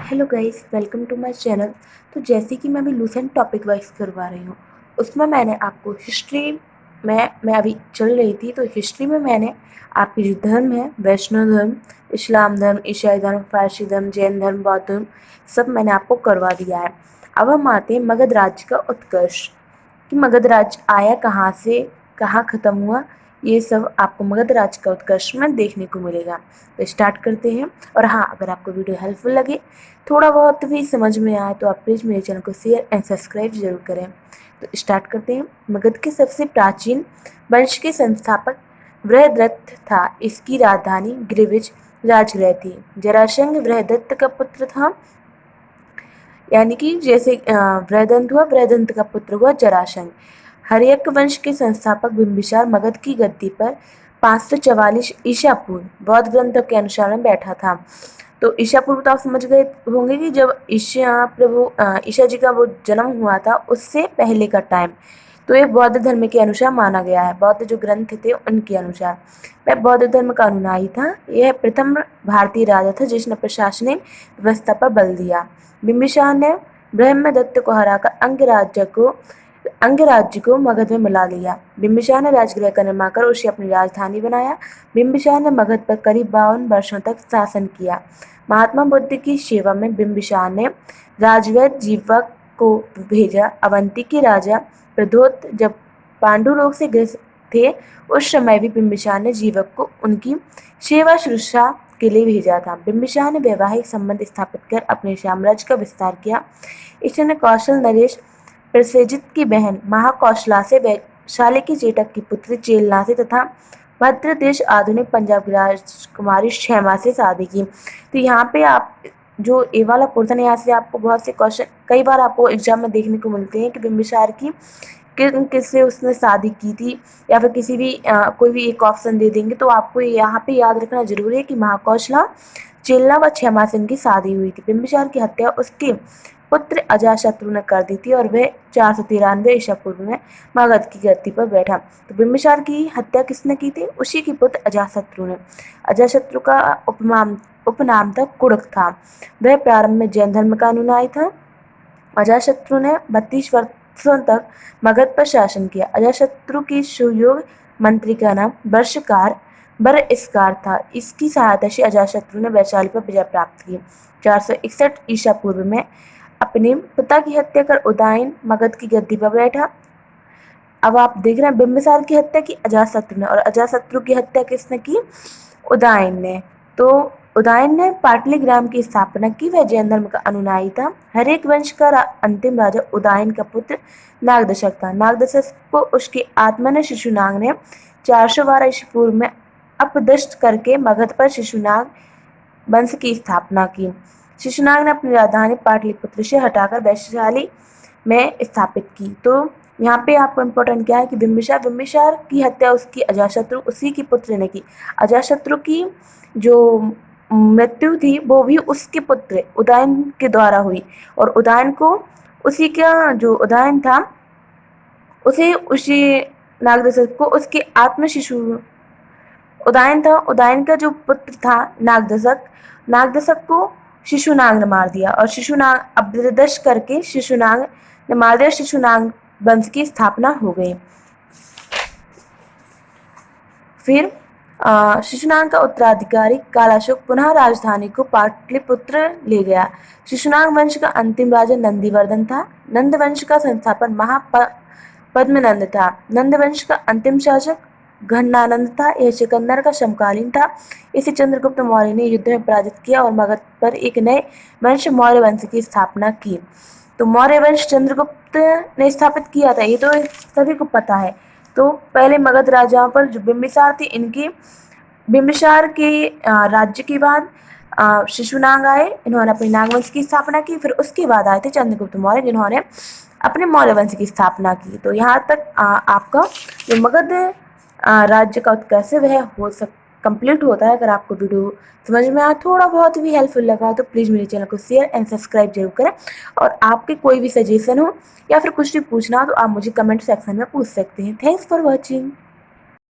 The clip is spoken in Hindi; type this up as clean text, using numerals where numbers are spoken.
Hello guys, welcome to my channel. तो जैसे कि मैं अभी लूसेंट टॉपिक वाइज करवा रही हूँ, उसमें मैंने आपको हिस्ट्री में मैं अभी चल रही थी, तो हिस्ट्री में मैंने आपके जो धर्म है, वैष्णव धर्म, इस्लाम धर्म, ईसाई धर्म, फारसी धर्म, जैन धर्म, बौद्ध धर्म, सब मैंने आपको करवा दिया है। अब हम आते हैं मगध राज्य का उत्कर्ष, कि मगध राज्य आया कहाँ से, कहाँ ख़त्म हुआ, ये सब आपको मगध राज्य का उत्कर्ष में देखने को मिलेगा। तो स्टार्ट करते हैं। और हाँ, अगर आपको वीडियो हेल्पफुल लगे, थोड़ा बहुत भी समझ में आए, तो आप प्लीज़ मेरे चैनल को शेयर एंड सब्सक्राइब जरूर करें। तो स्टार्ट करते हैं। मगध के सबसे प्राचीन वंश के संस्थापक बृहद्रथ था। इसकी राजधानी ग्रीविज राजगृह थी। जरासंध बृहदत्त का पुत्र था, यानी कि जैसे बृहदंत हुआ, बृहदंत का पुत्र हुआ जरासंध। हर्यक वंश के संस्थापक बिंबिसार मगध की गद्दी पर 544 ईसा पूर्व बौद्ध ग्रंथों के अनुसार में बैठा था। तो ईसा पूर्व तो आप समझ गए होंगे कि जब ईसा जी का वो जन्म हुआ था, उससे पहले का टाइम। तो ये बौद्ध धर्म के अनुसार माना गया है, बौद्ध जो ग्रंथ थे उनके अनुसार। वह बौद्ध धर्म का अनुयायी था। यह प्रथम भारतीय राजा था जिसने प्रशासनिक व्यवस्था पर बल दिया। बिंबिसार ने ब्रह्मदत्त को हराकर अंग राज्य को मगध में मिला लिया। बिंबिसार ने राजगृह का निर्माण कर उसे अपनी राजधानी बनाया। बिंबिसार ने मगध पर करीब 52 वर्षों तक शासन किया। महात्मा बुद्ध की सेवा में बिंबिसार ने राजवैद्य जीवक को भेजा। अवंती के राजा प्रद्योत जब पांडु रोग से ग्रस्त थे, उस समय भी बिंबिसार ने जीवक को उनकी सेवा शुश्रूषा के लिए भेजा था। बिंबिसार ने वैवाहिक संबंध स्थापित कर अपने साम्राज्य का विस्तार किया। इसने कौशल नरेश प्रसेनजित की बहन महाकौशला से वैशाली की जेठक की पुत्री चेलना से तथा भद्रदेश आधुनिक पंजाब की राजकुमारी क्षेमा से शादी की। तो यहाँ पे आप जो ए वाला पोर्शन है, यहाँ से आपको बहुत से क्वेश्चन कई बार आपको एग्जाम में देखने को मिलते हैं कि बिंबिसार की किससे उसने शादी की थी, या फिर किसी भी कोई भी एक ऑप्शन दे देंगे। तो आपको यहाँ पे याद रखना जरूरी है कि महाकौशला, चेलना व क्षेमा से इनकी शादी हुई थी। बिंबिसार की हत्या उसके पुत्र अजातशत्रु ने कर दी थी और वह 493 ईसा पूर्व में मगध की गद्दी पर बैठा। तो बिंबिसार की हत्या किसने की थी? उसी के पुत्र अजातशत्रु ने। अजातशत्रु का उपनाम था कुड़क था। वह प्रारंभ में जैन धर्म का अनुयायी था। अजातशत्रु ने 32 वर्षों तक मगध पर शासन किया। अजातशत्रु की सुयोग्य मंत्री का नाम बरइस्कार था। इसकी सहायता से अजातशत्रु ने वैशाली पर विजय प्राप्त की। 461 ईसा पूर्व में अपने पिता की हत्या कर उदयन मगध की गद्दी पर बैठा। अब आप देख रहे हैं, बिंबिसार की हत्या की अजातशत्रु ने, और अजातशत्रु की हत्या किसने की? उदयन ने। तो उदयन ने पाटलिग्राम की स्थापना की। वह जैन धर्म का अनुयायी था। हर्यक वंश का अंतिम राजा उदयन का पुत्र नागदशक था। नागदशक को उसकी आत्मा ने शिशुनाग ने 412 ईसा पूर्व में अपदस्थ करके मगध पर शिशुनाग वंश की स्थापना की। शिशुनाग ने अपनी राजधानी पाटलिपुत्र से हटाकर वैशाली में स्थापित की। तो यहाँ पे आपको इम्पोर्टेंट क्या है कि बिंबिसार की हत्या उसकी अजातशत्रु उसी के पुत्र ने की। अजातशत्रु की जो मृत्यु थी वो भी उसके पुत्र उदयन के द्वारा हुई, और उदयन को उसी का जो उदयन था उसी नागदशक को उसके आत्म शिशु उदयन था। उदयन का जो पुत्र था नागदशक को शिशुनाग ने मार दिया, और शिशुनाग अपदस्थ करके शिशुनाग ने मार दिया। शिशुनाग वंश की स्थापना हो गई। फिर शिशुनाग का उत्तराधिकारी कालाशोक पुनः राजधानी को पाटलिपुत्र ले गया। शिशुनाग वंश का अंतिम राजा नंदीवर्धन था। नंद वंश का संस्थापक पद्मनंद था। नंद वंश का अंतिम शासक घनानंद था। यह सिकंदर का समकालीन था। इसे चंद्रगुप्त मौर्य ने युद्ध में पराजित किया और मगध पर एक नए वंश मौर्य वंश की स्थापना की। तो मौर्य वंश चंद्रगुप्त ने स्थापित किया था, ये तो सभी को पता है। तो पहले मगध राजाओं पर जो बिंबिसार थे, इनकी बिंबिसार के राज्य के बाद शिशुनाग आए। इन्होंने अपने नागवंश की स्थापना की। फिर उसके बाद आए थे चंद्रगुप्त मौर्य, जिन्होंने अपने मौर्य वंश की स्थापना की। तो यहाँ तक आपका जो मगध राज्य का उत्कर्ष है वह कंप्लीट होता है। अगर आपको वीडियो समझ में आया, थोड़ा बहुत भी हेल्पफुल लगा, तो प्लीज़ मेरे चैनल को शेयर एंड सब्सक्राइब जरूर करें। और आपके कोई भी सजेशन हो या फिर कुछ भी पूछना हो तो आप मुझे कमेंट सेक्शन में पूछ सकते हैं। Thanks for watching.